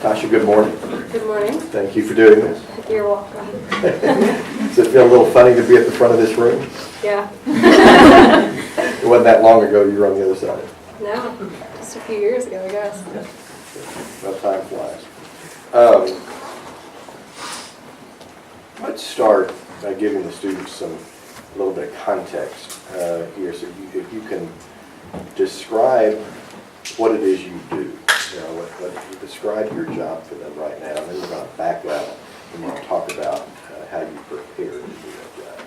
Natasha, good morning. Good morning. Thank you for doing this. You're welcome. Does it feel a little funny to be at the front of this room? Yeah. It wasn't that long ago you were on the other side. No, just a few years ago, I guess. Well, time flies. Let's start by giving the students a little bit of context here. So if you can describe what it is you do. You know, what you describe your job for them right now, and then we're going to back up and we're going to talk about how you prepare to do that job.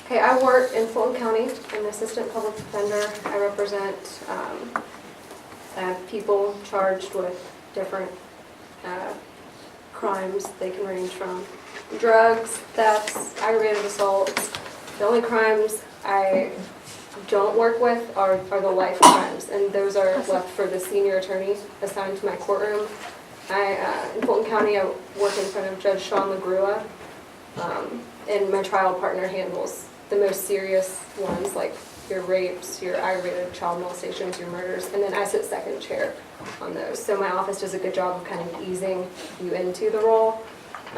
Okay, I work in Fulton County. I'm an assistant public defender. I represent people charged with different crimes. They can range from drugs, thefts, aggravated assaults. The only crimes I don't work with are the life crimes, and those are left for the senior attorney assigned to my courtroom. In Fulton County, I work in front of Judge Sean LaGrua, and my trial partner handles the most serious ones, like your rapes, your aggravated child molestations, your murders, and then I sit second chair on those. So my office does a good job of kind of easing you into the role.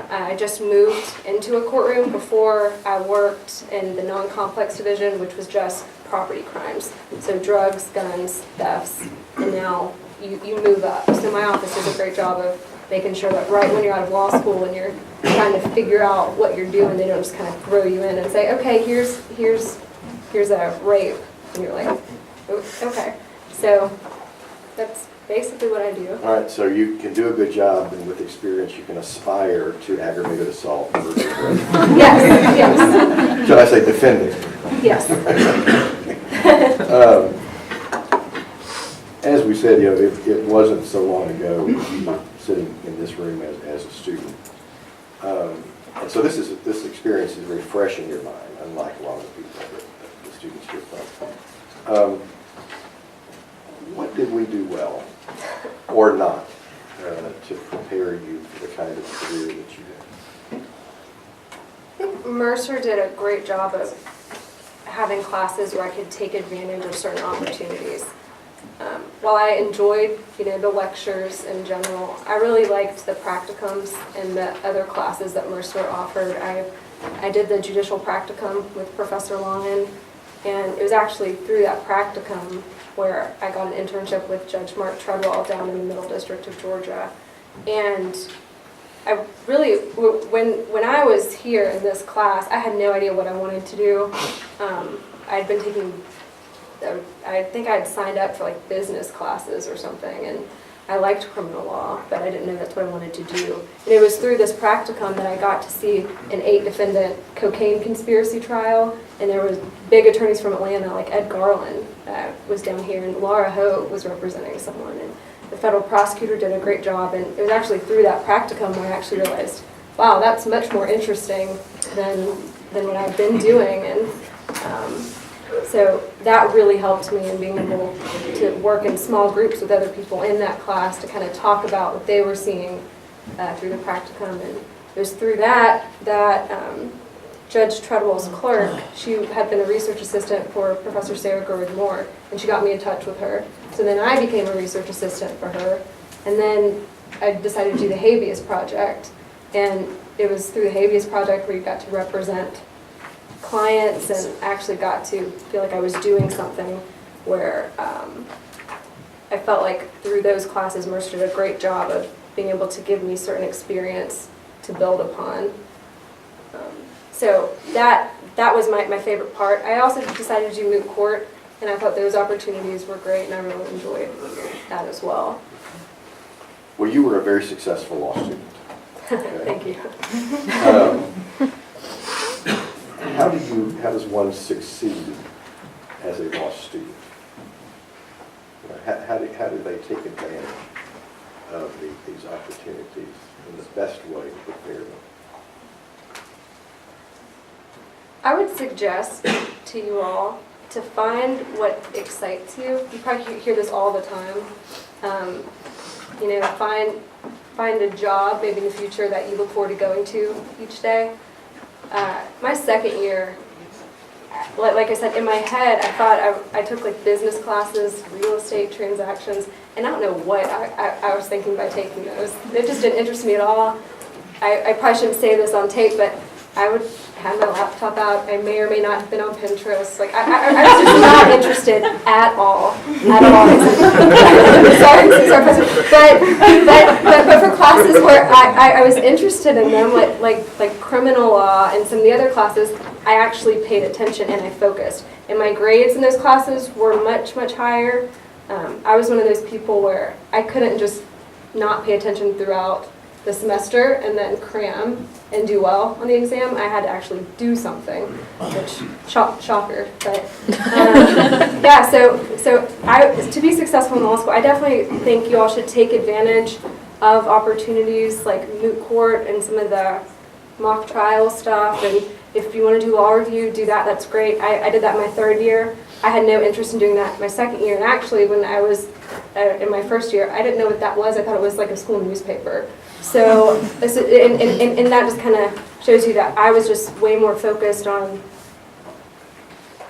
I just moved into a courtroom. Before, I worked in the non-complex division, which was just property crimes. So drugs, guns, thefts, and now you move up. So my office does a great job of making sure that right when you're out of law school and you're trying to figure out what you're doing, they don't just kind of throw you in and say, okay, here's a rape. And you're like, oh, okay. So that's basically what I do. All right, so you can do a good job, and with experience, you can aspire to aggravated assault. Yes, yes. Should I say defending? Yes. As we said, you know, it wasn't so long ago you were sitting in this room as a student. And so this experience is very fresh in your mind, unlike a lot of the people that the students hear from. What did we do well, or not, to prepare you for the kind of career that you did? I think Mercer did a great job of having classes where I could take advantage of certain opportunities. While I enjoyed, the lectures in general, I really liked the practicums and the other classes that Mercer offered. I did the judicial practicum with Professor Longin, and it was actually through that practicum where I got an internship with Judge Mark Treadwell down in the Middle District of Georgia. And I really, when I was here in this class, I had no idea what I wanted to do. I'd been taking, I think I'd signed up for like business classes or something, and I liked criminal law, but I didn't know that's what I wanted to do. And it was through this practicum that I got to see an 8-defendant cocaine conspiracy trial, and there was big attorneys from Atlanta, like Ed Garland was down here, and Laura Ho was representing someone, and the federal prosecutor did a great job. And it was actually through that practicum where I actually realized, wow, that's much more interesting than what I've been doing. And so that really helped me in being able to work in small groups with other people in that class to kind of talk about what they were seeing through the practicum. And it was through that Judge Treadwell's clerk, she had been a research assistant for Professor Sarah Gurwood Moore, and she got me in touch with her. So then I became a research assistant for her, and then I decided to do the habeas project. And it was through the habeas project where you got to represent clients and actually got to feel like I was doing something where I felt like through those classes Mercer did a great job of being able to give me certain experience to build upon. So that was my favorite part. I also decided to do moot court, and I thought those opportunities were great, and I really enjoyed that as well. Well, you were a very successful law student. Okay. Thank you. How does one succeed as a law student? How do they take advantage of these opportunities in the best way to prepare them? I would suggest to you all to find what excites you. You probably hear this all the time. Find a job maybe in the future that you look forward to going to each day. My second year, like I said, in my head, I thought I took like business classes, real estate transactions, and I don't know what I was thinking by taking those. It just didn't interest me at all. I probably shouldn't say this on tape, but I would have my laptop out. I may or may not have been on Pinterest. Like I was just not interested at all. sorry, but for classes where I was interested in them, like criminal law and some of the other classes, I actually paid attention and I focused. And my grades in those classes were much higher. I was one of those people where I couldn't just not pay attention throughout the semester and then cram and do well on the exam. I had to actually do something, which shocker. But yeah, so to be successful in law school, I definitely think you all should take advantage of opportunities like moot court and some of the mock trial stuff. And if you want to do law review, do that. That's great. I did that my third year. I had no interest in doing that my second year. And actually, when I was in my first year, I didn't know what that was. I thought it was like a school newspaper. So, and that just kind of shows you that I was just way more focused on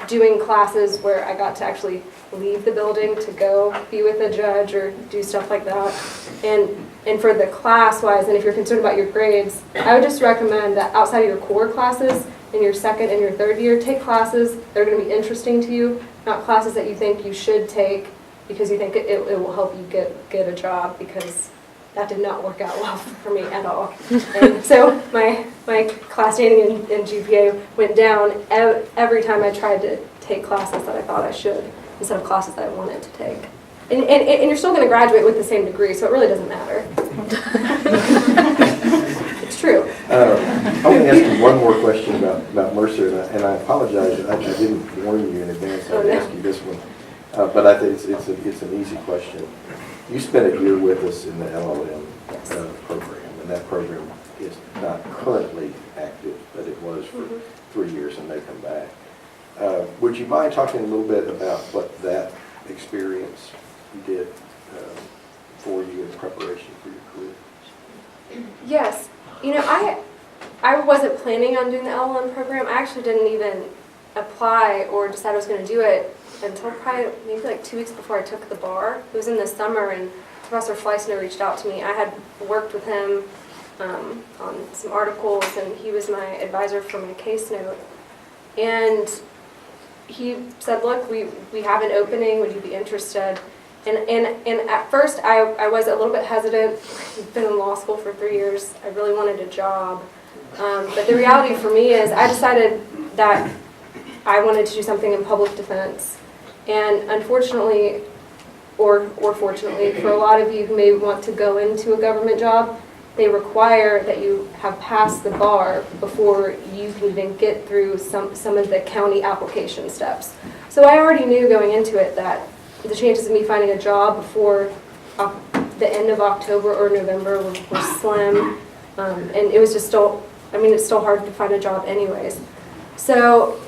doing classes where I got to actually leave the building to go be with a judge or do stuff like that. And for the class-wise, and if you're concerned about your grades, I would just recommend that outside of your core classes, in your second and your third year, take classes that are going to be interesting to you, not classes that you think you should take because you think it will help you get a job, because that did not work out well for me at all. And so my class standing and GPA went down every time I tried to take classes that I thought I should instead of classes that I wanted to take. And you're still going to graduate with the same degree, so it really doesn't matter. It's true. I want to ask you one more question about Mercer, and I apologize, I didn't warn you in advance. I'd ask you this one, but I think it's an easy question. You spent a year with us in the LLM program, and that program is not currently active, but it was for 3 years and may come back. Would you mind talking a little bit about what that experience did for you in preparation for your career? Yes. You know, I wasn't planning on doing the LLM program. I actually didn't even apply or decide I was going to do it until probably maybe like 2 weeks before I took the bar. It was in the summer, and Professor Fleissner reached out to me. I had worked with him on some articles, and he was my advisor for my case note. And he said, look, we have an opening, would you be interested? And at first I was a little bit hesitant. I've been in law school for 3 years. I really wanted a job. But the reality for me is I decided that I wanted to do something in public defense. And unfortunately, or fortunately, for a lot of you who may want to go into a government job, they require that you have passed the bar before you can even get through some of the county application steps. So I already knew going into it that the chances of me finding a job before the end of October or November were slim. And it was just still, I mean, it's still hard to find a job anyways. So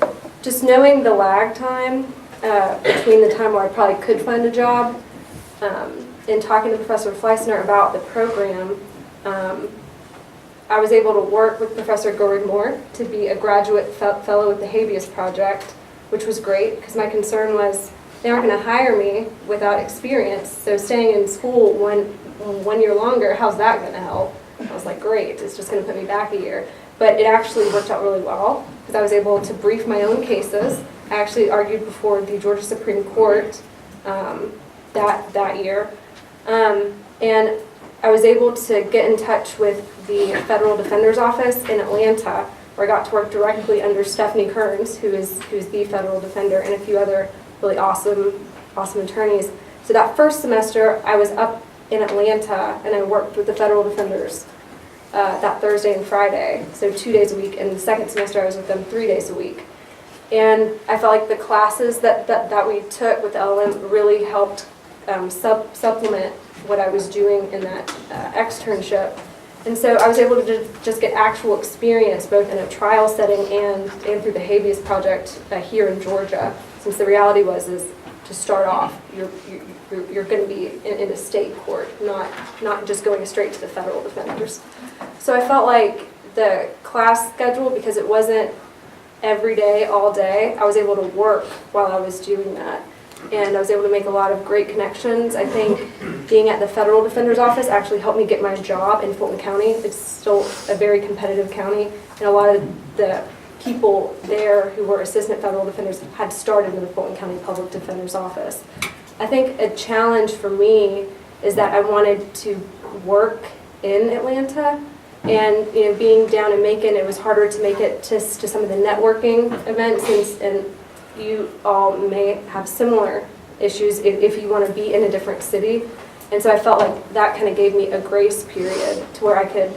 just knowing the lag time between the time where I probably could find a job and talking to Professor Fleissner about the program, I was able to work with Professor Gord-Moore to be a graduate fellow with the Habeas Project, which was great because my concern was they aren't going to hire me without experience. So staying in school one year longer, how's that going to help? I was like, great, it's just going to put me back a year. But it actually worked out really well because I was able to brief my own cases. I actually argued before the Georgia Supreme Court that year. And I was able to get in touch with the Federal Defender's Office in Atlanta, where I got to work directly under Stephanie Kearns, who's the federal defender, and a few other really awesome attorneys. So that first semester, I was up in Atlanta, and I worked with the federal defenders that Thursday and Friday, so 2 days a week. And the second semester, I was with them 3 days a week. And I felt like the classes that we took with LLM really helped supplement what I was doing in that externship. And so I was able to just get actual experience both in a trial setting and through the Habeas Project here in Georgia. Since the reality is to start off, you're going to be in a state court, not just going straight to the federal defenders. So I felt like the class schedule, because it wasn't every day, all day. I was able to work while I was doing that. And I was able to make a lot of great connections. I think being at the Federal Defender's Office actually helped me get my job in Fulton County. It's still a very competitive county, and a lot of the people there who were assistant federal defenders had started in the Fulton County Public Defender's Office. I think a challenge for me is that I wanted to work in Atlanta, and being down in Macon, it was harder to make it to some of the networking events, and you all may have similar issues if you want to be in a different city. And so I felt like that kind of gave me a grace period to where I could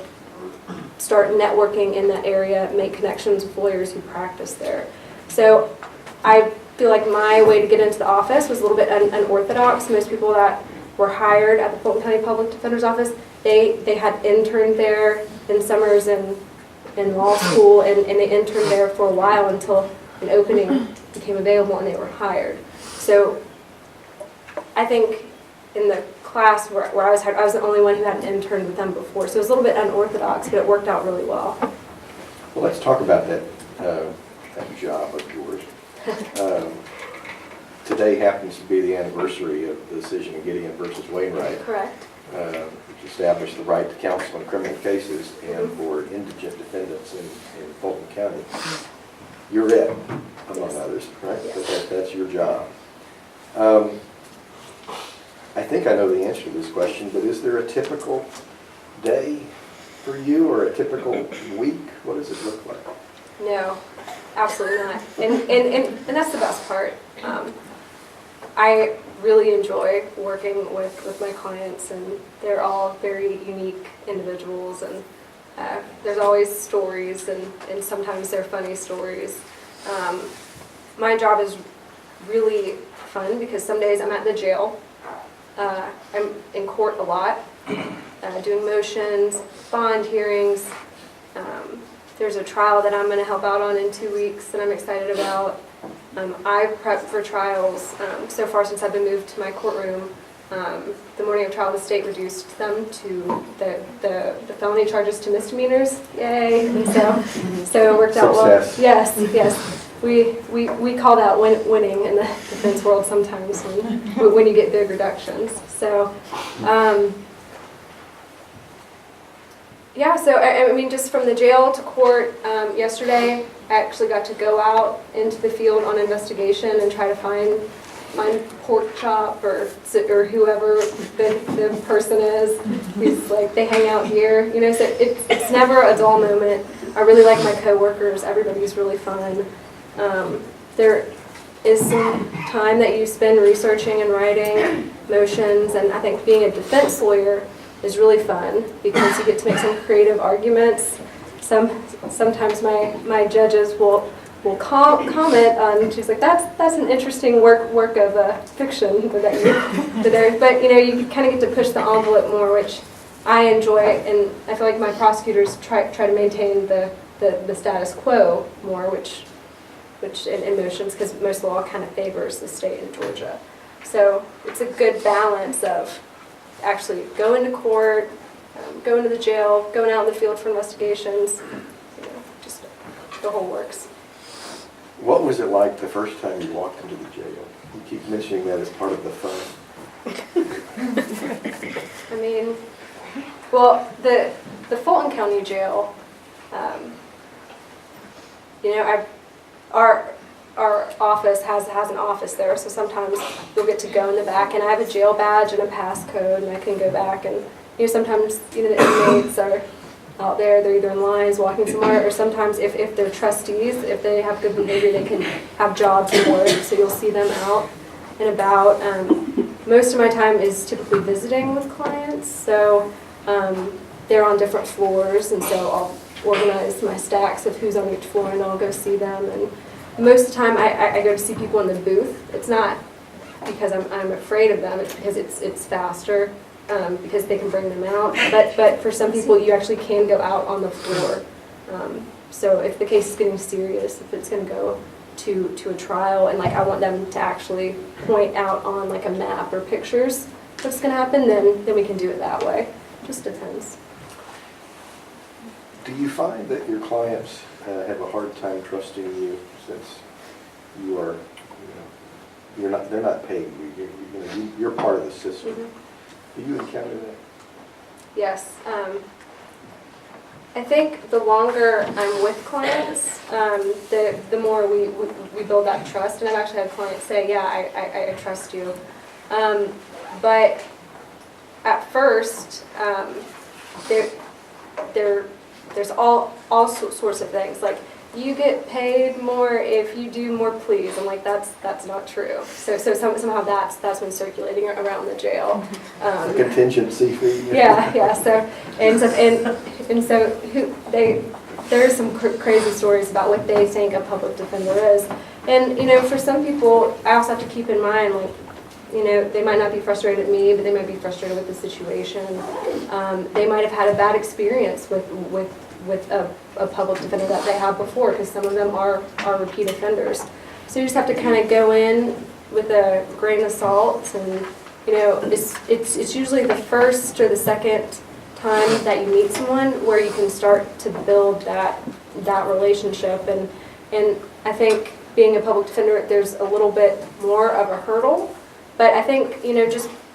start networking in that area, make connections with lawyers who practice there. So I feel like my way to get into the office was a little bit unorthodox. Most people that were hired at the Fulton County Public Defender's Office, they had interned there in summers and in law school, and they interned there for a while until an opening became available and they were hired. So I think in the class where I was hired, I was the only one who hadn't interned with them before. So it was a little bit unorthodox, but it worked out really well. Well, let's talk about that job of yours. Today happens to be the anniversary of the decision in Gideon versus Wainwright. Correct. Which established the right to counsel in criminal cases and for indigent defendants in Fulton County. You're it, among others, right? Yes. That's your job. I think I know the answer to this question, but is there a typical day for you or a typical week? What does it look like? No, absolutely not. And that's the best part. I really enjoy working with my clients, and they're all very unique individuals, and there's always stories, and sometimes they're funny stories. My job is really fun because some days I'm at the jail. I'm in court a lot, doing motions, bond hearings. There's a trial that I'm going to help out on in 2 weeks that I'm excited about. I prep for trials. So far since I've been moved to my courtroom, the morning of trial, the state reduced them to the felony charges to misdemeanors. Yay! And so it worked out well. Success. Yes. We call that winning in the defense world sometimes when you get big reductions. So. Yeah, so I mean, just from the jail to court, yesterday I actually got to go out into the field on investigation and try to find pork chop or whoever the person is who's like, they hang out here, so it's never a dull moment. I really like my coworkers, everybody's really fun. There is some time that you spend researching and writing motions, and I think being a defense lawyer is really fun because you get to make some creative arguments. Sometimes my judges will comment on, she's like, that's an interesting work of fiction but you kind of get to push the envelope more, which I enjoy, and I feel like my prosecutors try to maintain the status quo more, which in motions, because most law kind of favors the state in Georgia. So it's a good balance of actually going to court, going to the jail, going out in the field for investigations, just the whole works. What was it like the first time you walked into the jail? You keep mentioning that as part of the fun. I mean, well, the Fulton County Jail, our office has an office there, so sometimes you'll get to go in the back, and I have a jail badge and a passcode, and I can go back, and sometimes the inmates are out there, they're either in lines walking somewhere, or sometimes if they're trustees, if they have good behavior, they can have jobs and work, so you'll see them out and about. Most of my time is typically visiting with clients, so they're on different floors, and so I'll organize my stacks of who's on each floor, and I'll go see them. And most of the time I go to see people in the booth. It's not because I'm afraid of them, it's because it's faster, because they can bring them out. But for some people, you actually can go out on the floor. So if the case is getting serious, if it's going to go to a trial, and I want them to actually point out on a map or pictures what's going to happen, then we can do it that way. Just depends. Do you find that your clients have a hard time trusting you since you are, they're not paying you, you're part of the system? Mm-hmm. Do you encounter that? Yes. I think the longer I'm with clients, the more we build that trust. And I've actually had clients say, yeah, I trust you. But at first, there's all sorts of things. Like, you get paid more if you do more pleas. I'm like, that's not true. So somehow that's been circulating around the jail. A contingency fee. Yeah. So there's some crazy stories about what they think a public defender is. And for some people, I also have to keep in mind, like, they might not be frustrated at me, but they might be frustrated with the situation. They might have had a bad experience with a public defender that they have before, because some of them are repeat offenders. So you just have to kind of go in with a grain of salt, and it's usually the first or the second time that you meet someone where you can start to build that relationship. And I think being a public defender, there's a little bit more of a hurdle. But I think,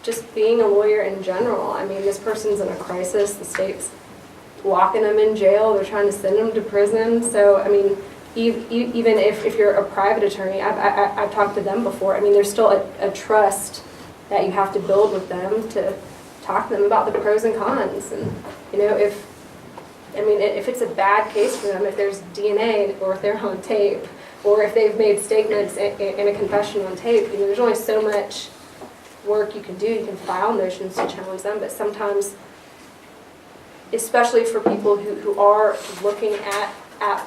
just being a lawyer in general, I mean, this person's in a crisis, the state's locking them in jail, they're trying to send them to prison. So, I mean, even if you're a private attorney, I've talked to them before, I mean, there's still a trust that you have to build with them to talk to them about the pros and cons. And, if it's a bad case for them, if there's DNA or if they're on tape, or if they've made statements in a confession on tape, there's only so much work you can do. You can file motions to challenge them, but sometimes, especially for people who are looking at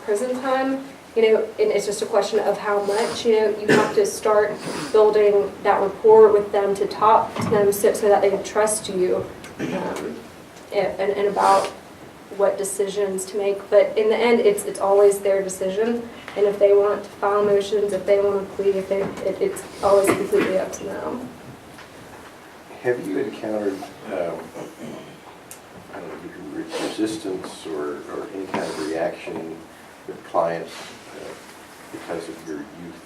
prison time, and it's just a question of how much, you have to start building that rapport with them to talk to them so that they trust you, and about what decisions to make. But in the end, it's always their decision. And if they want to file motions, if they want to plead, it's always completely up to them. Have you encountered resistance or any kind of reaction with clients because of your youth?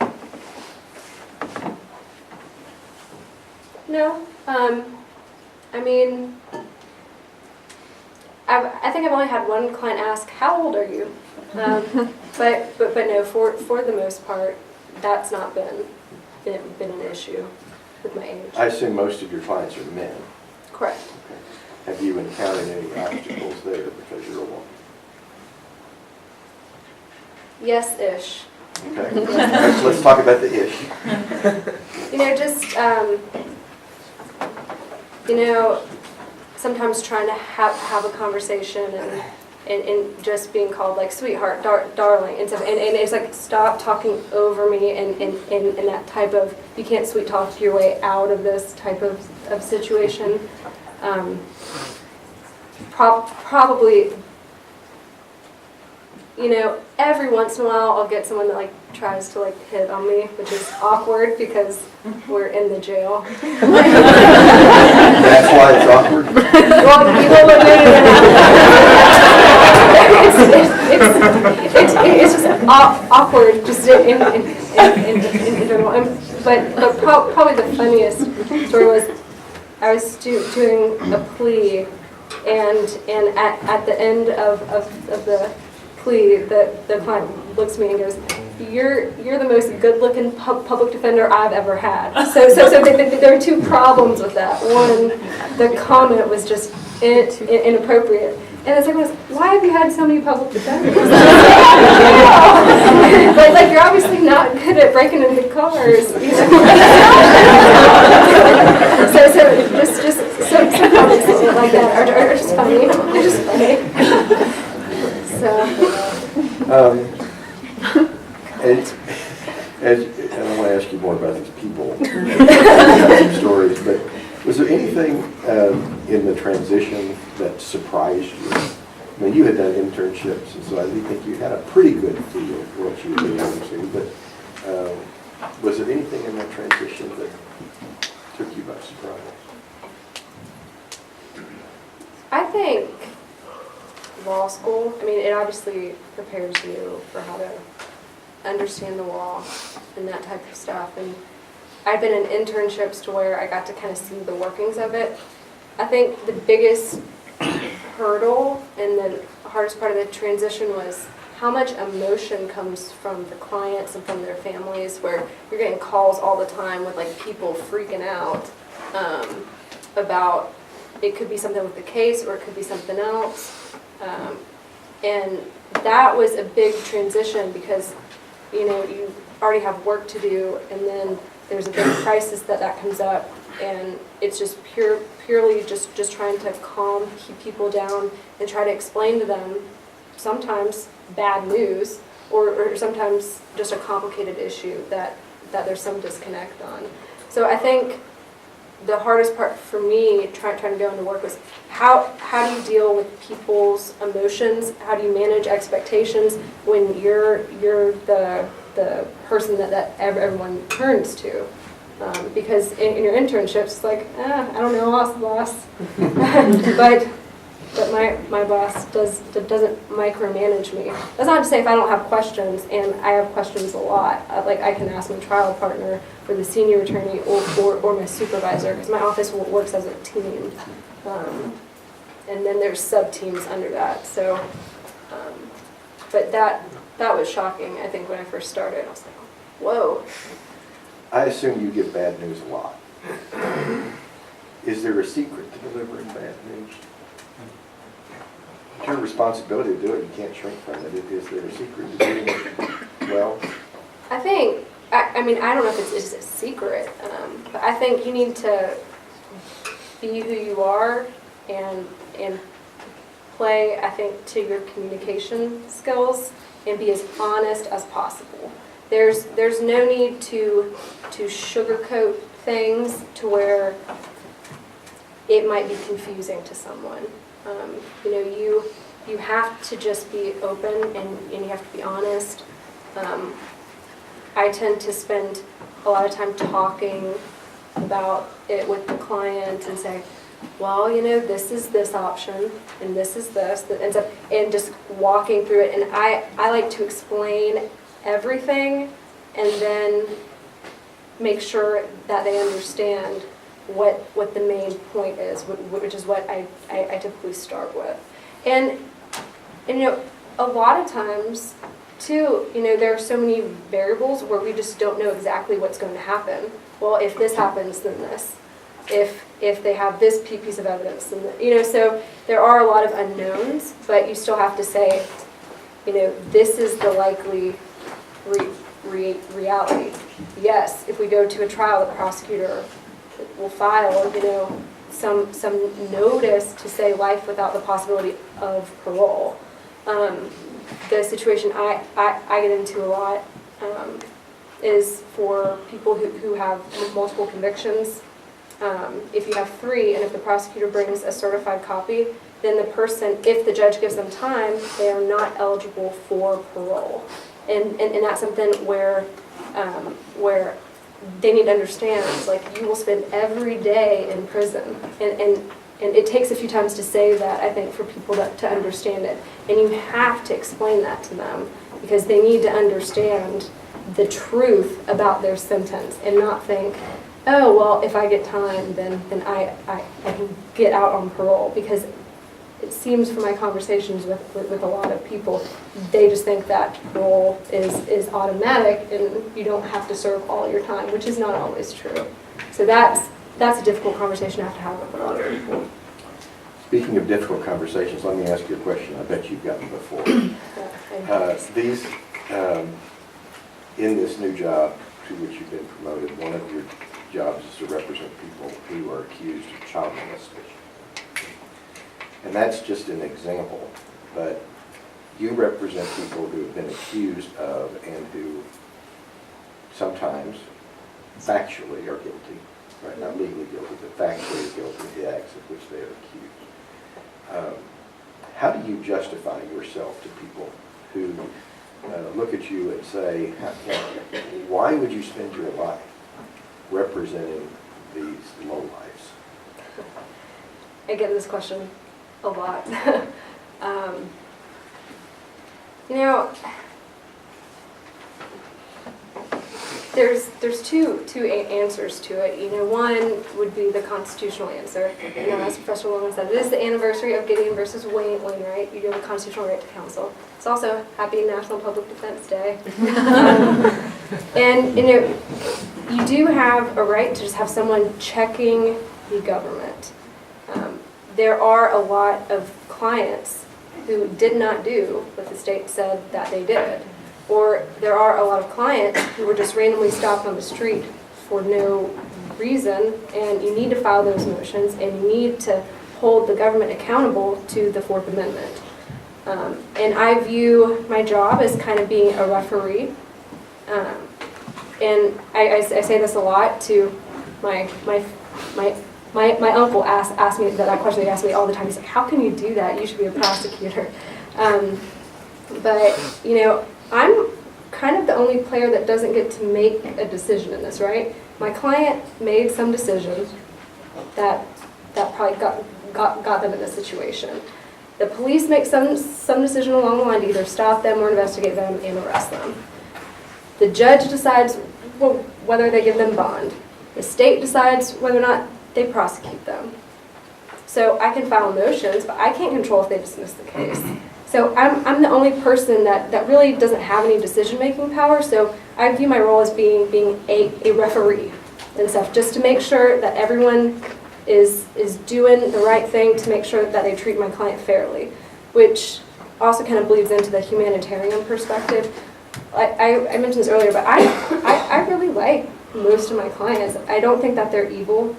No. I mean, I think I've only had one client ask, "How old are you?" But no, for the most part, that's not been an issue with my age. I assume most of your clients are men. Correct. Okay. Have you encountered any obstacles there because you're a woman? Yes-ish. Okay. Let's talk about the ish. Sometimes trying to have a conversation and just being called like sweetheart, darling, and stuff. And it's like, stop talking over me and that type of, you can't sweet talk your way out of this type of situation. Probably, every once in a while I'll get someone that like tries to like hit on me, which is awkward because we're in the jail. That's why it's awkward? Well, you will it's just awkward just in general. But probably the funniest story was I was doing a plea, and at the end of the plea, the client looks at me and goes, "You're the most good-looking public defender I've ever had." So there are two problems with that. One, the comment was just inappropriate. And the second was, "Why have you had so many public defenders?" like you're obviously not good at breaking into cars. So just some comments like that are just funny. They're just funny. So. And I want to ask you more about these people, some stories, but was there anything in the transition that surprised you? I mean, you had done internships, and so I think you had a pretty good feel for what you were doing, obviously, but was there anything in that transition that took you by surprise? I think law school. I mean, it obviously prepares you for how to understand the law and that type of stuff. And I've been in internships to where I got to kind of see the workings of it. I think the biggest hurdle and the hardest part of the transition was how much emotion comes from the clients and from their families, where you're getting calls all the time with like people freaking out about, it could be something with the case or it could be something else. And that was a big transition because, you know, you already have work to do, and then there's a big crisis that comes up, and it's just purely just trying to keep people down and try to explain to them sometimes bad news or sometimes just a complicated issue that there's some disconnect on. So I think the hardest part for me trying to go into work was how do you deal with people's emotions? How do you manage expectations when you're the person that everyone turns to? Because in your internships, it's like, I don't know, boss. but my boss doesn't micromanage me. That's not to say if I don't have questions, and I have questions a lot. Like I can ask my trial partner or the senior attorney or my supervisor, because my office works as a team. And then there's sub-teams under that. So, but that was shocking, I think, when I first started. I was like, whoa. I assume you get bad news a lot. Is there a secret to delivering bad news? It's your responsibility to do it. You can't shrink from it. Is there a secret to doing it well? I think, I mean, I don't know if it's a secret, but I think you need to be who you are and play, I think, to your communication skills and be as honest as possible. There's no need to sugarcoat things to where it might be confusing to someone. You know, you have to just be open and you have to be honest. I tend to spend a lot of time talking about it with the client and say, well, you know, this is this option and this is this, and just walking through it. And I like to explain everything and then make sure that they understand what the main point is, which is what I typically start with. And you know, a lot of times too, you know, there are so many variables where we just don't know exactly what's going to happen. Well, if this happens, then this. If they have this piece of evidence, then you know, so there are a lot of unknowns, but you still have to say, you know, this is the likely reality. Yes, if we go to a trial, the prosecutor will file, you know, some notice to say life without the possibility of parole. The situation I get into a lot is for people who have multiple convictions. If you have 3, and if the prosecutor brings a certified copy, then the person, if the judge gives them time, they are not eligible for parole. And that's something where they need to understand, like, you will spend every day in prison. And it takes a few times to say that, I think, for people to understand it. And you have to explain that to them, because they need to understand the truth about their sentence and not think, oh, well, if I get time, then I can get out on parole. Because it seems from my conversations with a lot of people, they just think that parole is automatic and you don't have to serve all your time, which is not always true. So that's a difficult conversation I have to have with a lot of people. Speaking of difficult conversations, let me ask you a question I bet you've gotten before. In this new job to which you've been promoted, one of your jobs is to represent people who are accused of child molestation. And that's just an example, but you represent people who have been accused of and who sometimes factually are guilty, right? Not legally guilty, but factually guilty of the acts of which they are accused. How do you justify yourself to people who look at you and say, why would you spend your life representing these lowlifes? I get this question a lot. You know, there's two answers to it. You know, one would be the constitutional answer. You know, as Professor Williams said, it is the anniversary of Gideon versus Wainwright. You do have a constitutional right to counsel. It's also Happy National Public Defense Day. And you know, you do have a right to just have someone checking the government. There are a lot of clients who did not do what the state said that they did. Or there are a lot of clients who were just randomly stopped on the street for no reason, and you need to file those motions, and you need to hold the government accountable to the Fourth Amendment. And I view my job as kind of being a referee. And I say this a lot to my uncle asked me that question. He asked me all the time. He's like, "How can you do that? You should be a prosecutor." But you know, I'm kind of the only player that doesn't get to make a decision in this, right? My client made some decision that probably got them in this situation. The police make some decision along the line to either stop them or investigate them and arrest them. The judge decides whether they give them bond. The state decides whether or not they prosecute them. So I can file motions, but I can't control if they dismiss the case. So I'm the only person that really doesn't have any decision-making power, so I view my role as being a referee and stuff, just to make sure that everyone is doing the right thing to make sure that they treat my client fairly, which also kind of bleeds into the humanitarian perspective. I mentioned this earlier, but I really like most of my clients. I don't think that they're evil.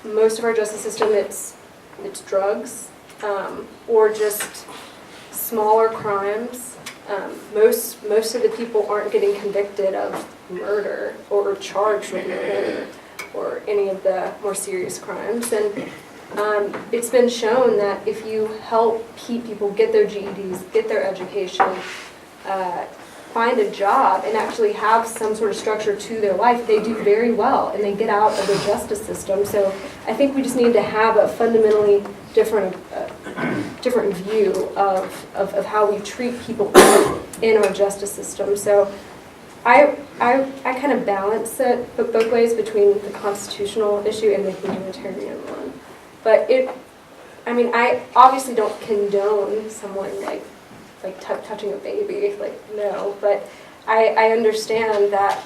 Most of our justice system, it's drugs. Or just smaller crimes. Most of the people aren't getting convicted of murder or charged with murder or any of the more serious crimes. And it's been shown that if you help people get their GEDs, get their education, find a job, and actually have some sort of structure to their life, they do very well and they get out of the justice system. So I think we just need to have a fundamentally different view of how we treat people in our justice system. So I kind of balance it both ways between the constitutional issue and the humanitarian one. But I obviously don't condone someone like touching a baby, no, but I understand that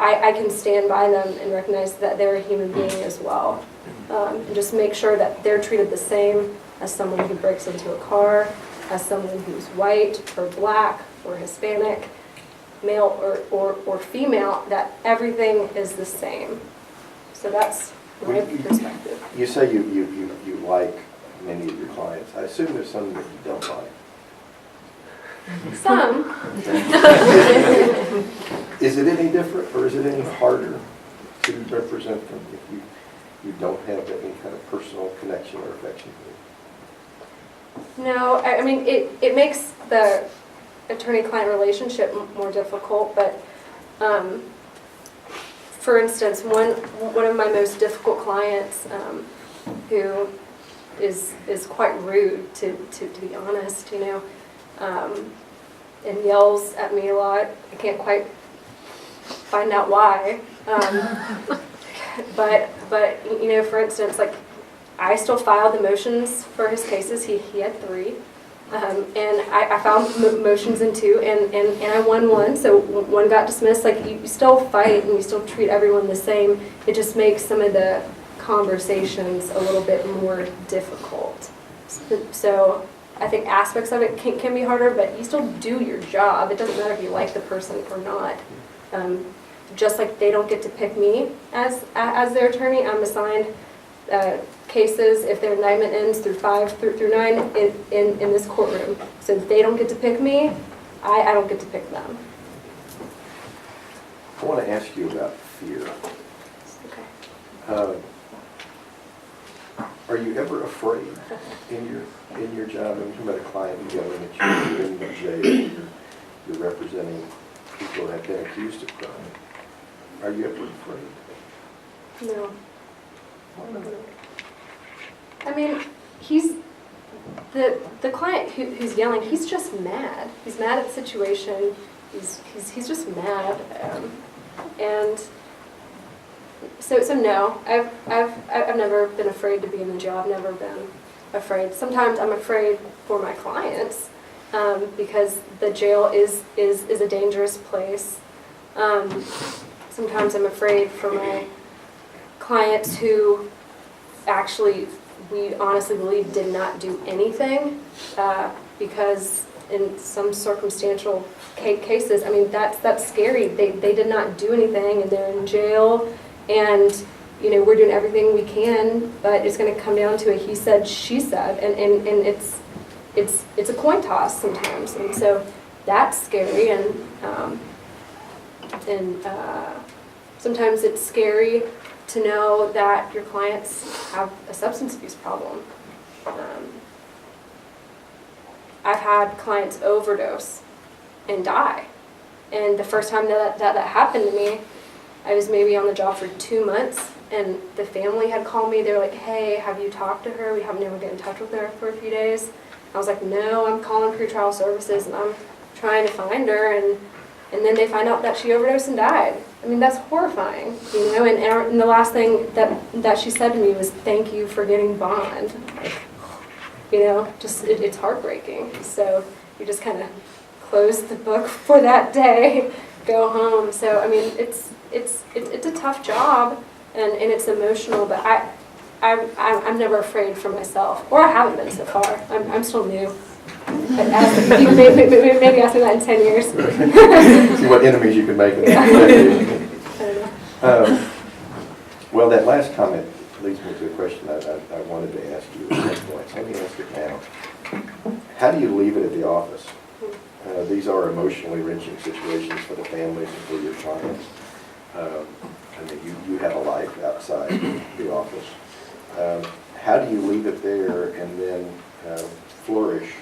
I can stand by them and recognize that they're a human being as well. And just make sure that they're treated the same as someone who breaks into a car, as someone who's white or black or Hispanic, male or female, that everything is the same. So that's my perspective. You say you like many of your clients. I assume there's some that you don't like. Some. Is it any different, or is it any harder to represent them if you don't have any kind of personal connection or affection to them? No, I mean, it makes the attorney-client relationship more difficult, but for instance, one of my most difficult clients who is quite rude, to be honest, you know, and yells at me a lot. I can't quite find out why. But you know, for instance, like, I still filed the motions for his cases. He had 3. And I filed motions in 2, and I won 1, so 1 got dismissed. Like, you still fight and you still treat everyone the same. It just makes some of the conversations a little bit more difficult. So I think aspects of it can be harder, but you still do your job. It doesn't matter if you like the person or not. Just like they don't get to pick me as their attorney, I'm assigned cases if their indictment ends through 5 through 9 in this courtroom. So if they don't get to pick me, I don't get to pick them. I want to ask you about fear. Okay. Are you ever afraid in your job? I'm talking about a client you go in that you're in the jail, you're representing people that have been accused of crime. Are you ever afraid? No. I mean, he's the client who's yelling, he's just mad. He's mad at the situation. He's just mad, and so no. I've never been afraid to be in the jail. I've never been afraid. Sometimes I'm afraid for my clients because the jail is a dangerous place. Sometimes I'm afraid for my clients who actually, we honestly believe, did not do anything because in some circumstantial cases, I mean, that's scary. They did not do anything and they're in jail, and we're doing everything we can, but it's going to come down to a he said, she said, and it's a coin toss sometimes, and so that's scary, and sometimes it's scary to know that your clients have a substance abuse problem. I've had clients overdose and die. And the first time that happened to me, I was maybe on the job for 2 months, and the family had called me. They were like, hey, have you talked to her? We haven't been able to get in touch with her for a few days. I was like, no, I'm calling pretrial services, and I'm trying to find her. And then they find out that she overdosed and died. I mean, that's horrifying, and the last thing that she said to me was, thank you for getting bond. Just it's heartbreaking. So you just kind of close the book for that day, go home. So I mean, it's a tough job, and it's emotional, but I'm never afraid for myself, or I haven't been so far. I'm still new. Maybe ask me that in 10 years. See what enemies you can make. Well, that last comment leads me to a question I wanted to ask you at some point. So let me ask it now. How do you leave it at the office? These are emotionally wrenching situations for the families and for your clients. I mean, you have a life outside the office. How do you leave it there and then flourish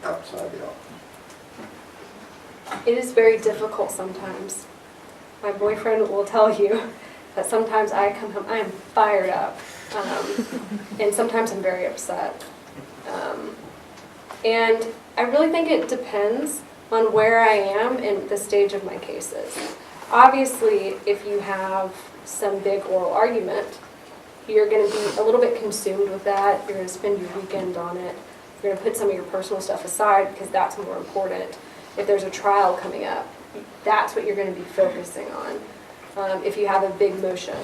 outside the office? It is very difficult sometimes. My boyfriend will tell you that sometimes I come home, I am fired up, and sometimes I'm very upset. And I really think it depends on where I am in the stage of my cases. Obviously, if you have some big oral argument, you're going to be a little bit consumed with that. You're going to spend your weekend on it. You're going to put some of your personal stuff aside because that's more important. If there's a trial coming up, that's what you're going to be focusing on. If you have a big motion,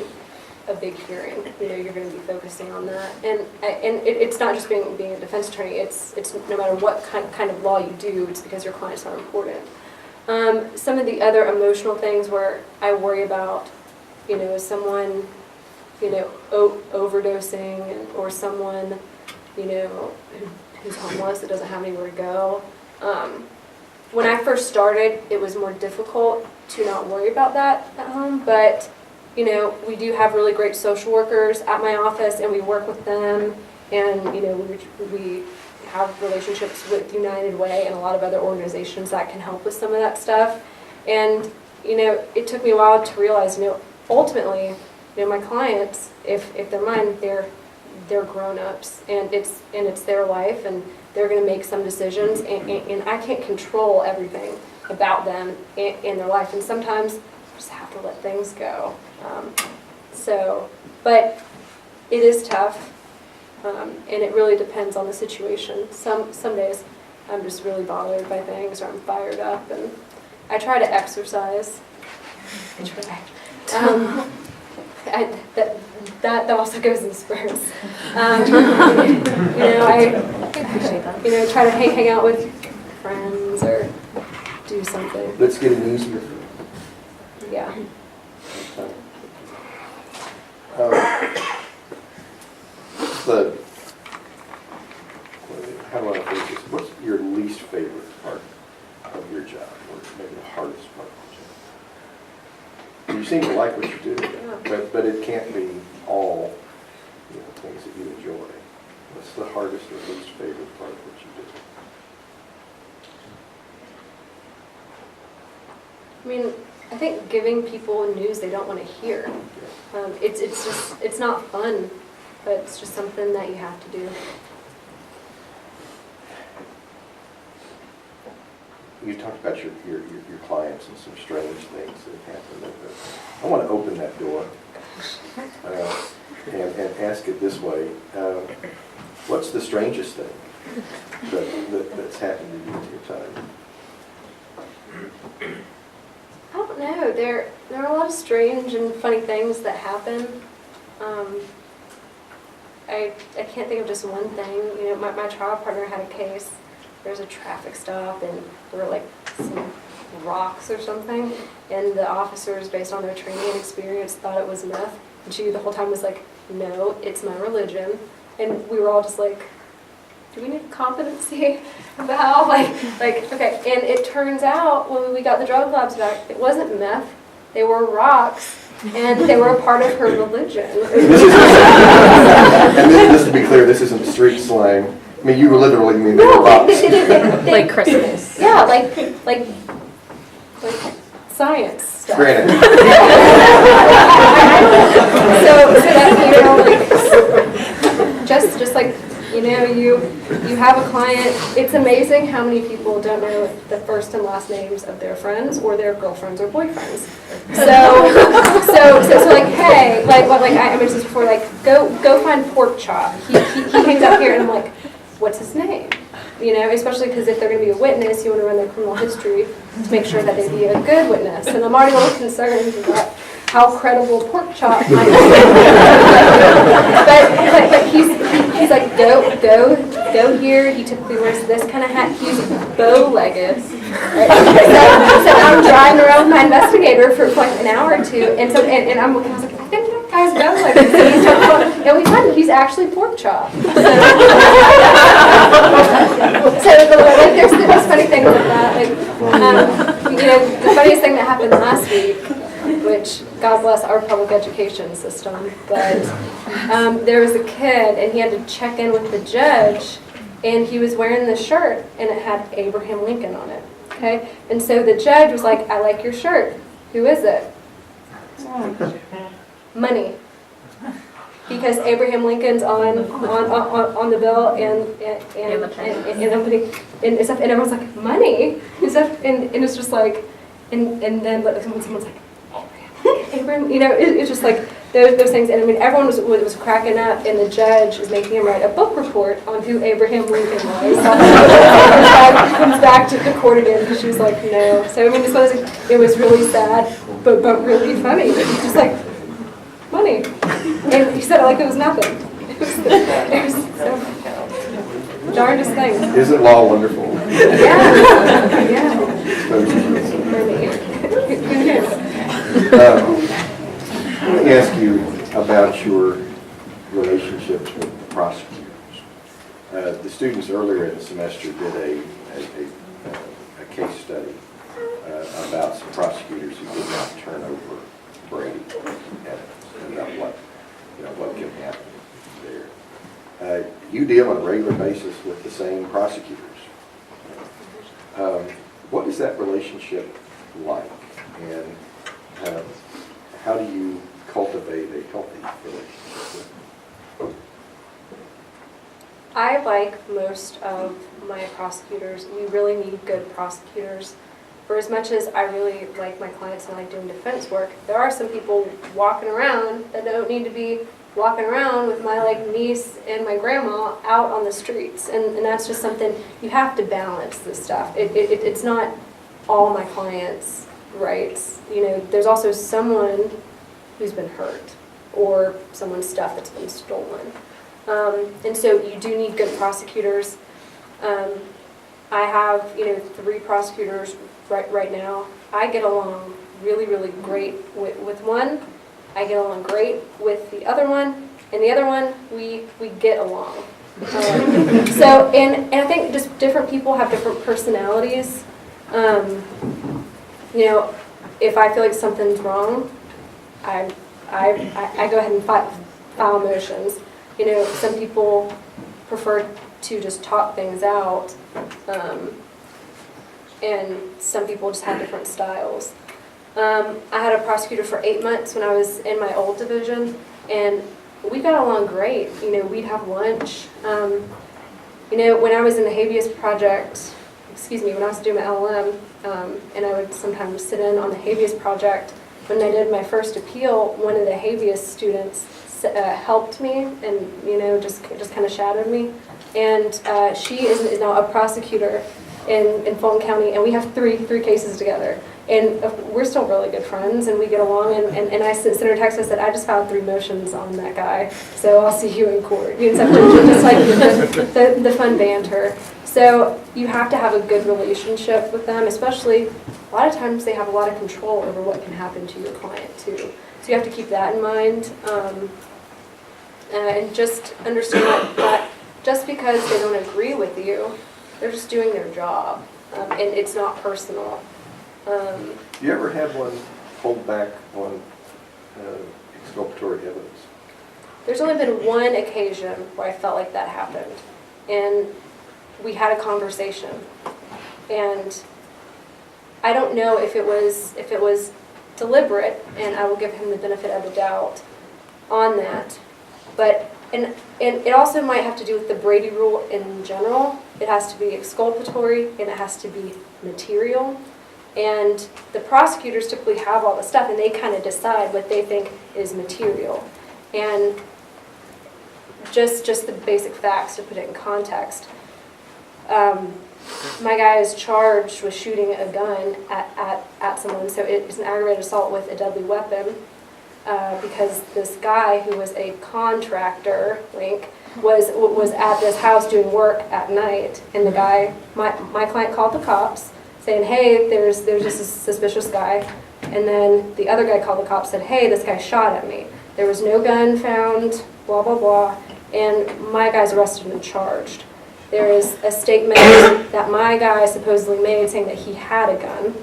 a big hearing, you're going to be focusing on that. And it's not just being a defense attorney. It's no matter what kind of law you do, it's because your clients are important. Some of the other emotional things where I worry about, someone, overdosing, or someone, who's homeless that doesn't have anywhere to go. When I first started, it was more difficult to not worry about that at home, but we do have really great social workers at my office, and we work with them, and we have relationships with United Way and a lot of other organizations that can help with some of that stuff. And it took me a while to realize, ultimately, my clients, if they're mine, they're grown-ups, and it's their life, and they're going to make some decisions, and I can't control everything about them in their life, and sometimes you just have to let things go. But it is tough, and it really depends on the situation. Some days I'm just really bothered by things, or I'm fired up, and I try to exercise. I try. That also goes in spurts. I try to hang out with friends or do something. Let's get it easier. Yeah. How do I phrase this? What's your least favorite part of your job, or maybe the hardest part of your job? You seem to like what you do, but it can't be all things that you enjoy. What's the hardest or least favorite part of what you do? I mean, I think giving people news they don't want to hear. It's not fun, but it's just something that you have to do. you talked about your clients and some strange things that have happened. I want to open that door and ask it this way. What's the strangest thing that's happened to you in your time? I don't know. There are a lot of strange and funny things that happen. I can't think of just one thing. You know, my trial partner had a case. There was a traffic stop, and there were like some rocks or something, and the officers, based on their training and experience, thought it was meth. And she the whole time was like, "No, it's my religion." And we were all just like, do we need competency about like okay? And it turns out when we got the drug labs back, it wasn't meth; they were rocks, and they were a part of her religion. And just to be clear, this isn't street slang. I mean, you literally mean they were rocks. Like crystals. Yeah, like science stuff. Granted. So that, you know, like just like, you know, you have a client. It's amazing how many people don't know the first and last names of their friends or their girlfriends or boyfriends. So like, hey, like I mentioned this before, like go find pork chop. He hangs out here, and I'm like, what's his name? You know, especially because if they're going to be a witness, you want to run their criminal history to make sure that they be a good witness. And I'm already a little concerned about how credible pork chop might be. but he's like, go here. He typically wears this kind of hat. He's bow-legged. Right? So I'm driving around with my investigator for like an hour or two, and I'm looking. I was like, I think that guy's bow-legged. And we find he's actually pork chop. So like, there's funny things like that. Like, you know, the funniest thing that happened last week, which God bless our public education system, but there was a kid and he had to check in with the judge, and he was wearing this shirt and it had Abraham Lincoln on it. Okay, and so the judge was like, "I like your shirt. Who is it?" Money. Because Abraham Lincoln's on the bill and stuff, and everyone's like, money and stuff, and it's just like, and then someone's like, Abraham, you know, it's just like those things, and I mean everyone was cracking up, and the judge is making him write a book report on who Abraham Lincoln was. Comes back to the court again because she was like, no. So I mean, it was really sad, but really funny. It's just like, money. And he said it like it was nothing. It was so darndest thing. Isn't law wonderful? Yeah. Let me ask you about your relationships with the prosecutors. The students earlier in the semester did a case study about some prosecutors who did not turn over Brady evidence. About what can happen there. You deal on a regular basis with the same prosecutors. What is that relationship like, and how do you cultivate a healthy relationship with them? I like most of my prosecutors. We really need good prosecutors. For as much as I really like my clients and I like doing defense work, there are some people walking around that don't need to be walking around with my like niece and my grandma out on the streets, and that's just something you have to balance this stuff. It's not all my clients' rights. You know, there's also someone who's been hurt or someone's stuff that's been stolen, and so you do need good prosecutors. I have 3 prosecutors. Right now, I get along really great with one. I get along great with the other one, and the other one we get along. So and I think just different people have different personalities. You know, if I feel like something's wrong, I go ahead and file motions. You know, some people prefer to just talk things out. And some people just have different styles. I had a prosecutor for 8 months when I was in my old division, and we got along great. You know, we'd have lunch. You know, when I was in the habeas project, when I was doing my LLM, and I would sometimes sit in on the habeas project. When I did my first appeal, one of the habeas students helped me and just kind of shadowed me. And she is now a prosecutor in Fulton County, and we have three cases together. And we're still really good friends, and we get along. And I sent her a text. I said, I just filed 3 motions on that guy, so I'll see you in court. Just like the fun banter. So you have to have a good relationship with them, especially a lot of times they have a lot of control over what can happen to your client too. So you have to keep that in mind, and just understand that just because they don't agree with you, they're just doing their job, and it's not personal. You ever had one hold back on exculpatory evidence? There's only been one occasion where I felt like that happened, and we had a conversation, and I don't know if it was deliberate, and I will give him the benefit of the doubt on that, but and it also might have to do with the Brady rule in general. It has to be exculpatory, and it has to be material. And the prosecutors typically have all the stuff, and they kind of decide what they think is material. And just the basic facts to put it in context. My guy is charged with shooting a gun at someone, so it's an aggravated assault with a deadly weapon, because this guy who was a contractor, was at this house doing work at night, and the guy, my client called the cops, saying, hey, there's just a suspicious guy. And then the other guy called the cops, said, hey, this guy shot at me. There was no gun found, blah, blah, blah. And my guy's arrested and charged. There is a statement that my guy supposedly made saying that he had a gun.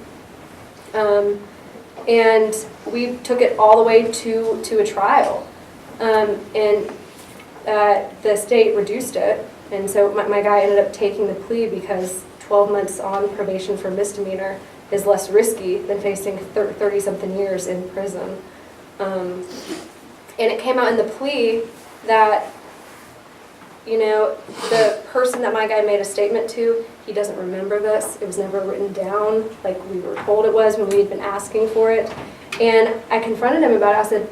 And we took it all the way to a trial. And the state reduced it. And so my guy ended up taking the plea because 12 months on probation for misdemeanor is less risky than facing 30-something years in prison. And it came out in the plea that, the person that my guy made a statement to, he doesn't remember this. It was never written down like we were told it was when we had been asking for it. And I confronted him about it. I said,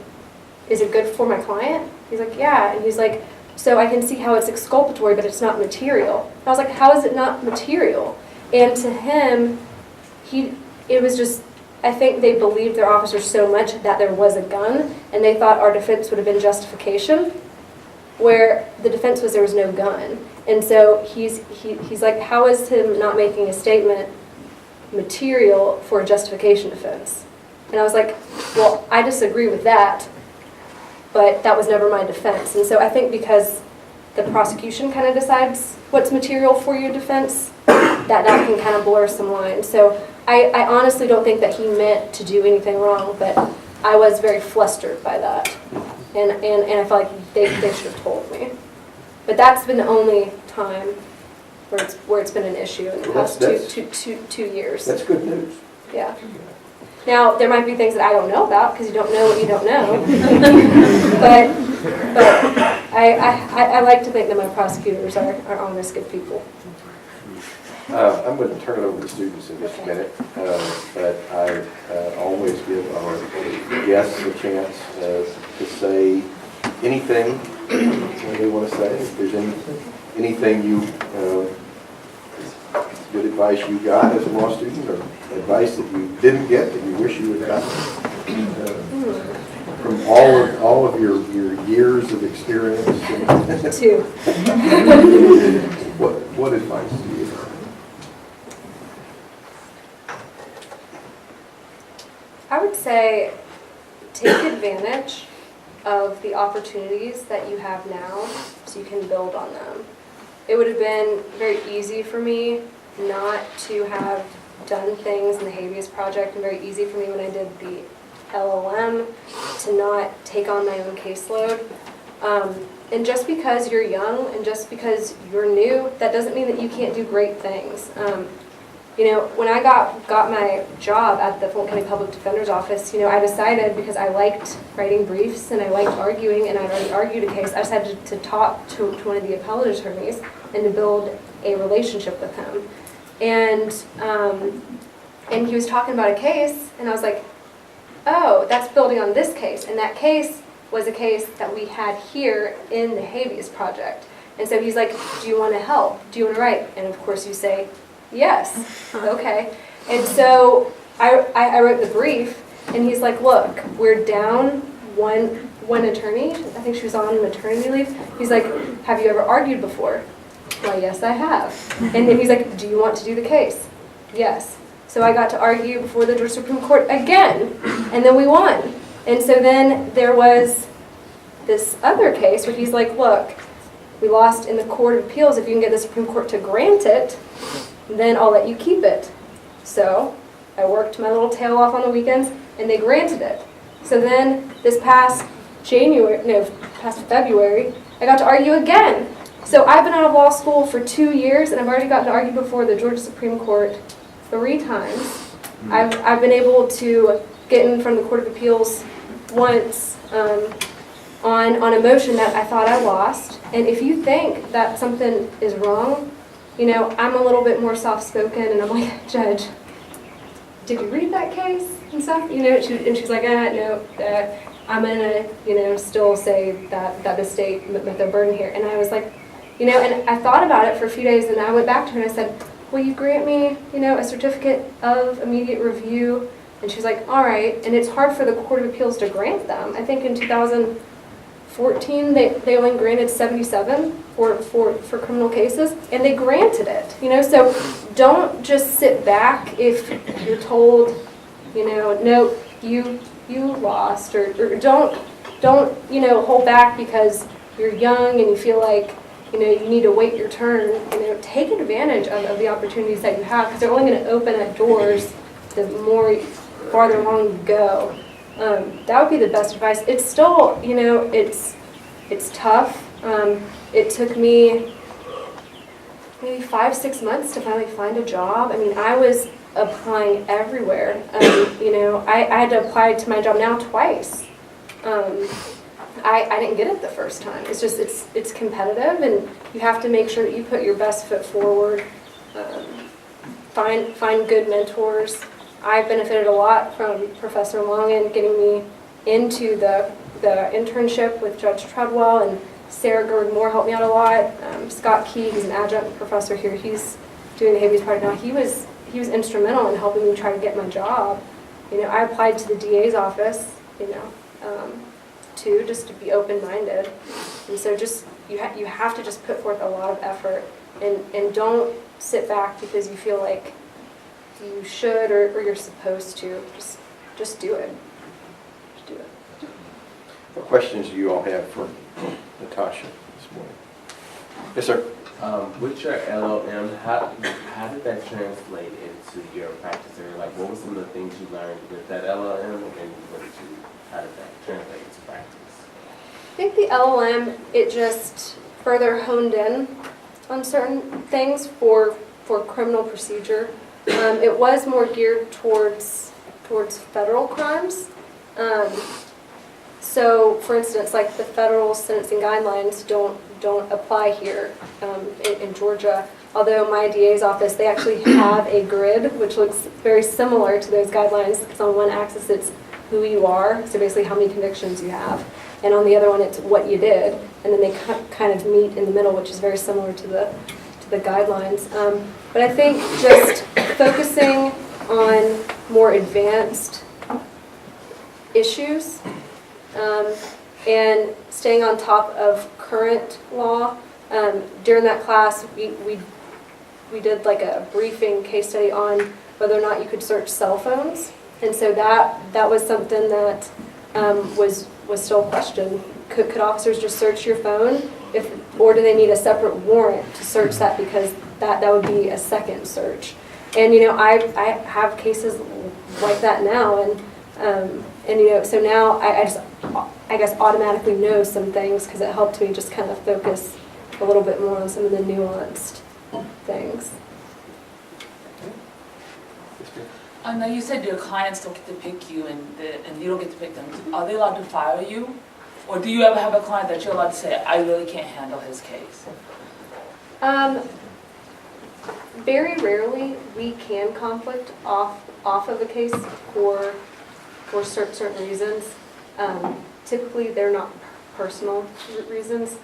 is it good for my client? He's like, yeah. And he's like, so I can see how it's exculpatory, but it's not material. I was like, how is it not material? And to him, it was just, I think they believed their officer so much that there was a gun, and they thought our defense would have been justification, where the defense was there was no gun. And so he's like, how is him not making a statement material for a justification defense? And I was like, well, I disagree with that, but that was never my defense. And so I think because the prosecution kind of decides what's material for your defense, that can kind of blur some lines. So I honestly don't think that he meant to do anything wrong, but I was very flustered by that. And I felt like they should have told me. But that's been the only time where it's been an issue in the past two years. That's good news. Yeah. Now, there might be things that I don't know about, because you don't know what you don't know. but I like to think that my prosecutors are honest, good people. I'm going to turn it over to students in just a minute, but I always give our guests a chance to say anything they want to say. If there's anything good advice you got as a law student, or advice that you didn't get that you wish you had gotten from all of your years of experience. Two. What advice do you have? I would say take advantage of the opportunities that you have now so you can build on them. It would have been very easy for me not to have done things in the habeas project, and very easy for me when I did the LLM to not take on my own caseload. And just because you're young and just because you're new, that doesn't mean that you can't do great things. When I got my job at the Fulton County Public Defender's Office, I decided, because I liked writing briefs and I liked arguing, and I'd already argued a case, I decided to talk to one of the appellate attorneys and to build a relationship with him. and he was talking about a case, and I was like, oh, that's building on this case, and that case was a case that we had here in the habeas project. And so he's like, do you want to help? Do you want to write? And of course you say, yes, okay. And so I wrote the brief, and he's like, look, we're down one attorney. I think she was on maternity leave. He's like, have you ever argued before? Well, yes, I have. And then he's like, do you want to do the case? Yes. So I got to argue before the Georgia Supreme Court again, and then we won. And so then there was this other case where he's like, look, we lost in the Court of Appeals. If you can get the Supreme Court to grant it, then I'll let you keep it. So I worked my little tail off on the weekends, and they granted it. So then this past February, I got to argue again. So I've been out of law school for 2 years, and I've already gotten to argue before the Georgia Supreme Court 3 times. I've been able to get in front of the Court of Appeals once on a motion that I thought I lost. And if you think that something is wrong, you know, I'm a little bit more soft-spoken, and I'm like, Judge, did you read that case and stuff? You know, and she's like, no, I'm gonna, you know, still say that the state met their burden here. And I was like, you know, and I thought about it for a few days, and I went back to her and I said, will you grant me, you know, a certificate of immediate review? And she's like, all right. And it's hard for the Court of Appeals to grant them. I think in 2014 they only granted 77 for criminal cases, and they granted it. You know, so don't just sit back if you're told, you know, no, you lost, or don't you know, hold back because you're young and you feel like, you know, you need to wait your turn. You know, take advantage of the opportunities that you have, because they're only going to open up doors the farther along you go. That would be the best advice. It's still, you know, it's tough. It took me maybe 5-6 months to finally find a job. I mean, I was applying everywhere. You know, I had to apply to my job now twice. I didn't get it the first time. It's just, it's competitive, and you have to make sure that you put your best foot forward. Find good mentors. I've benefited a lot from Professor Long and getting me into the internship with Judge Treadwell, and Sarah Gerd-Moore helped me out a lot. Scott Key, he's an adjunct professor here. He's doing the habeas project now. He was instrumental in helping me try to get my job. You know, I applied to the DA's office, you know, too, just to be open-minded. And so just, you have to just put forth a lot of effort, and don't sit back because you feel like you should or you're supposed to. Just do it. Just do it. What questions do you all have for Natasha this morning? Yes, sir. With your LLM, how did that translate into your practice area? Like, what were some of the things you learned with that LLM, and how did that translate into practice? I think the LLM, it just further honed in on certain things for criminal procedure. It was more geared towards federal crimes. So, for instance, like the federal sentencing guidelines don't apply here in Georgia. Although my DA's office, they actually have a grid which looks very similar to those guidelines, because on one axis it's who you are, so basically how many convictions you have, and on the other one it's what you did, and then they kind of meet in the middle, which is very similar to the guidelines. But I think just focusing on more advanced issues and staying on top of current law. During that class, we did like a briefing case study on whether or not you could search cell phones, and so that was something that was still a question. Could officers just search your phone, or do they need a separate warrant to search that, because that would be a second search? And you know, I have cases like that now, and you know, so now I guess automatically know some things, because it helped me just kind of focus a little bit more on some of the nuanced things. I know you said your clients don't get to pick you, and you don't get to pick them. Are they allowed to fire you? Or do you ever have a client that you're allowed to say, I really can't handle his case? Very rarely, we can conflict off of a case for certain reasons. Typically, they're not personal reasons.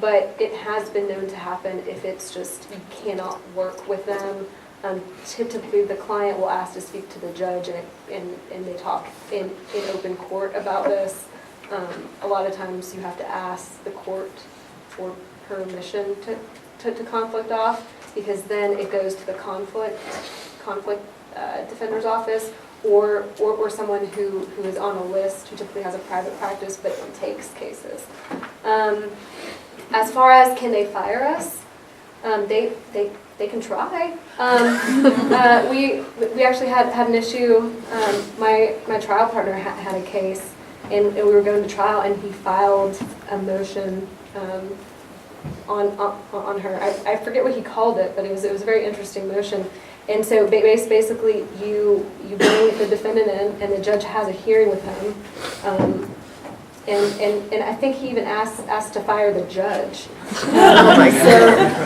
But it has been known to happen if it's just you cannot work with them. Typically, the client will ask to speak to the judge, and they talk in open court about this. A lot of times, you have to ask the court for permission to conflict off, because then it goes to the conflict defender's office, or someone who is on a list, who typically has a private practice but takes cases. As far as can they fire us, they can try. We actually had an issue. My trial partner had a case, and we were going to trial, and he filed a motion on her. I forget what he called it, but it was a very interesting motion. And so basically, you bring the defendant in, and the judge has a hearing with him. And I think he even asked to fire the judge.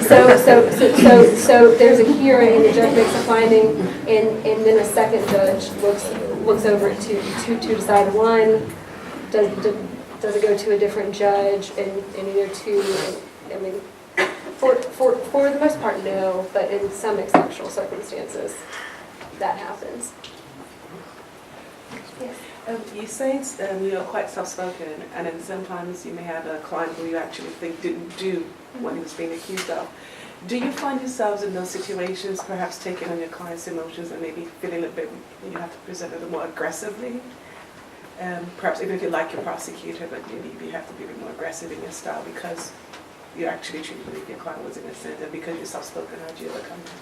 So there's a hearing, and the judge makes a finding, and then a second judge looks over it to decide, one, does it go to a different judge, and either two, I mean, for the most part, no, but in some exceptional circumstances, that happens. Yes. You say you are quite soft-spoken, and then sometimes you may have a client who you actually think didn't do what he was being accused of. Do you find yourselves in those situations perhaps taking on your client's emotions and maybe feeling a bit, you have to present it more aggressively? Perhaps even if you like your prosecutor, but maybe you have to be a bit more aggressive in your style because you actually truly believe your client was innocent, and because you're soft-spoken, how do you overcome that?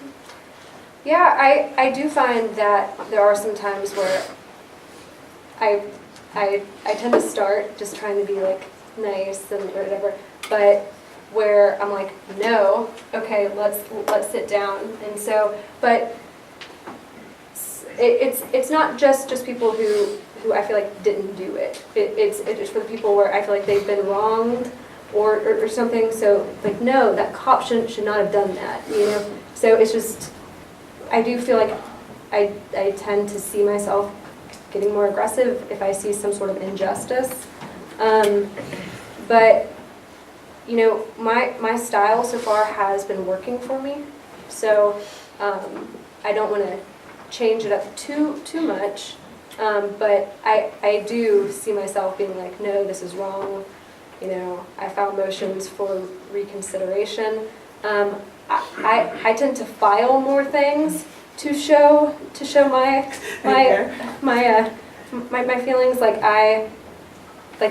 Yeah, I do find that there are some times where I tend to start just trying to be like nice and whatever, but where I'm like, no, okay, let's sit down. And so, but it's not just people who I feel like didn't do it. It's for the people where I feel like they've been wronged or something. So like, no, that cop should not have done that, you know? So it's just, I do feel like I tend to see myself getting more aggressive if I see some sort of injustice. But, you know, my style so far has been working for me. So I don't want to change it up too much. But I do see myself being like, no, this is wrong. You know, I filed motions for reconsideration. I tend to file more things to show my feelings. Like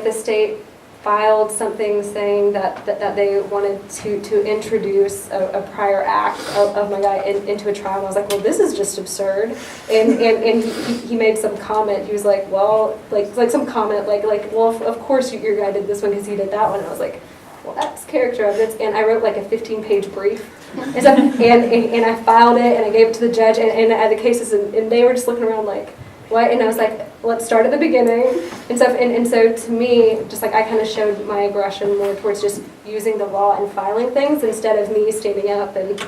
the state filed something saying that they wanted to introduce a prior act of my guy into a trial. And I was like, well, this is just absurd. And he made some comment. He was like, well, like some comment like, well, of course your guy did this one because he did that one. And I was like, well, that's character evidence. And I wrote like a 15-page brief and stuff, and I filed it, and I gave it to the judge and the cases, and they were just looking around like, what? And I was like, let's start at the beginning and stuff. And so to me, just like I kind of showed my aggression more towards just using the law and filing things instead of me standing up and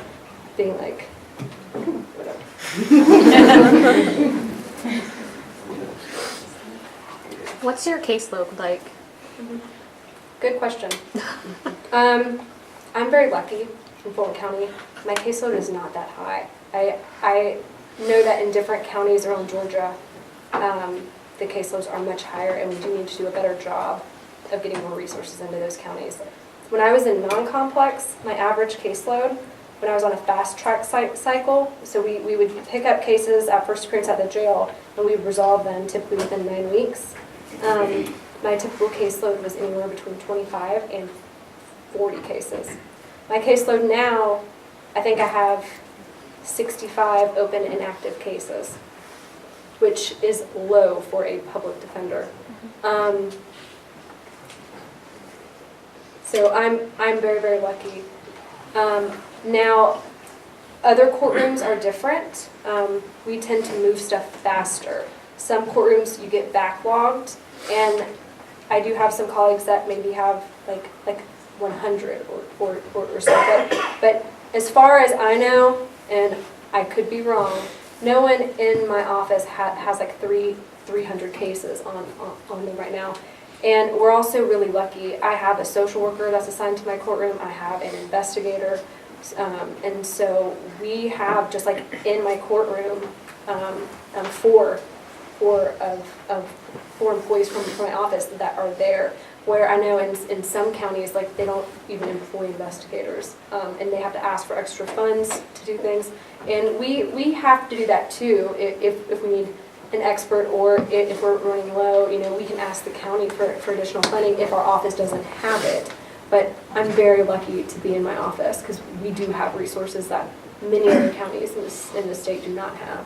being like, whatever. What's your caseload like? Good question. I'm very lucky in Fulton County. My caseload is not that high. I know that in different counties around Georgia, the caseloads are much higher, and we do need to do a better job of getting more resources into those counties. When I was in non-complex, my average caseload, when I was on a fast track cycle, so we would pick up cases at first appearance at the jail, and we would resolve them typically within 9 weeks. My typical caseload was anywhere between 25 and 40 cases. My caseload now, I think I have 65 open and active cases, which is low for a public defender. So I'm very, very lucky. Now, other courtrooms are different. We tend to move stuff faster. Some courtrooms you get backlogged, and I do have some colleagues that maybe have like 100 or so. But as far as I know, and I could be wrong, no one in my office has like 300 cases on them right now. And we're also really lucky. I have a social worker that's assigned to my courtroom. I have an investigator. And so we have, just like in my courtroom, four employees from my office that are there. Where I know in some counties, like, they don't even employ investigators, and they have to ask for extra funds to do things. And we have to do that too if we need an expert, or if we're running low. You know, we can ask the county for additional funding if our office doesn't have it. But I'm very lucky to be in my office because we do have resources that many other counties in the state do not have.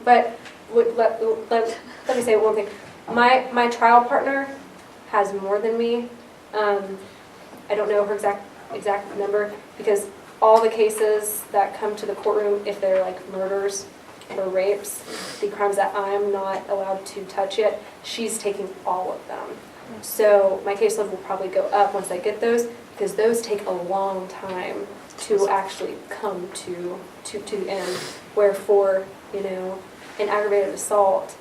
But let me say one thing. My trial partner has more than me. I don't know her exact number, because all the cases that come to the courtroom, if they're like murders or rapes, the crimes that I'm not allowed to touch yet, she's taking all of them. So my caseload will probably go up once I get those, because those take a long time to actually come to the end. Where for, you know, an aggravated assault,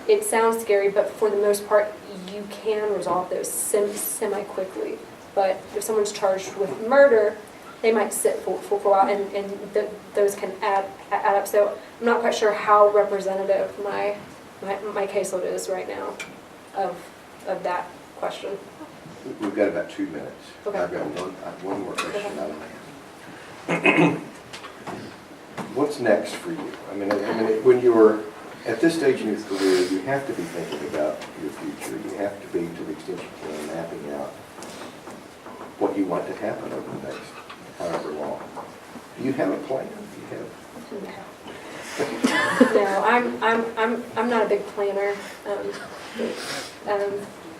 it sounds scary, but for the most part, you can resolve those semi-quickly. But if someone's charged with murder, they might sit for a while, and those can add up. So I'm not quite sure how representative my caseload is right now of that question. We've got about 2 minutes. Okay. I've got one more question out of hand. What's next for you? I mean, when you're at this stage in your career, you have to be thinking about your future. You have to be, to the extent you can, mapping out what you want to happen over the next however long. Do you have a plan? Do you have? No, I'm not a big planner.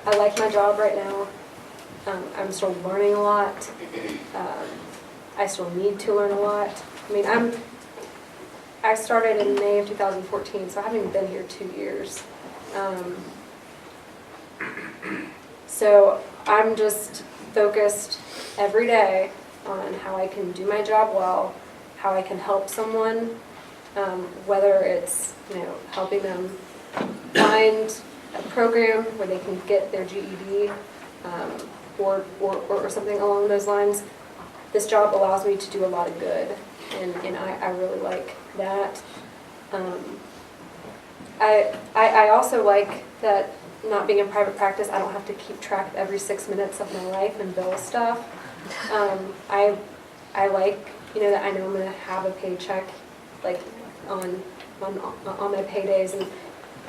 I like my job right now. I'm still learning a lot. I still need to learn a lot. I mean, I started in May of 2014, so I haven't even been here 2 years. So I'm just focused every day on how I can do my job well, how I can help someone, whether it's, you know, helping them find a program where they can get their GED, or something along those lines. This job allows me to do a lot of good, and I really like that. I also like that, not being in private practice, I don't have to keep track of every 6 minutes of my life and bill stuff. I like, you know, that I know I'm going to have a paycheck, like, on my paydays, and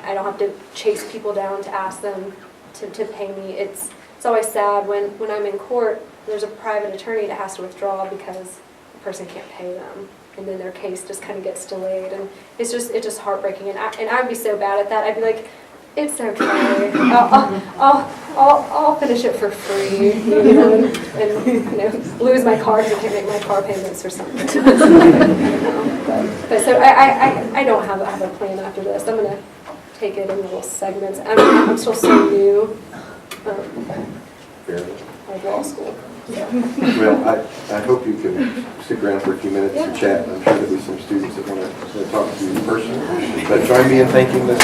I don't have to chase people down to ask them to pay me. It's always sad when I'm in court, there's a private attorney that has to withdraw because the person can't pay them, and then their case just kind of gets delayed, and it's just heartbreaking. And I'd be so bad at that. I'd be like, it's okay. I'll finish it for free, you know, and you know, lose my car because I can't make my car payments or something. But so I don't have a plan after this. I'm gonna take it in little segments. I'm still so new. Like law school. Well, I hope you can stick around for a few minutes to chat. I'm sure there'll be some students that want to talk to you in person. But join me in thanking the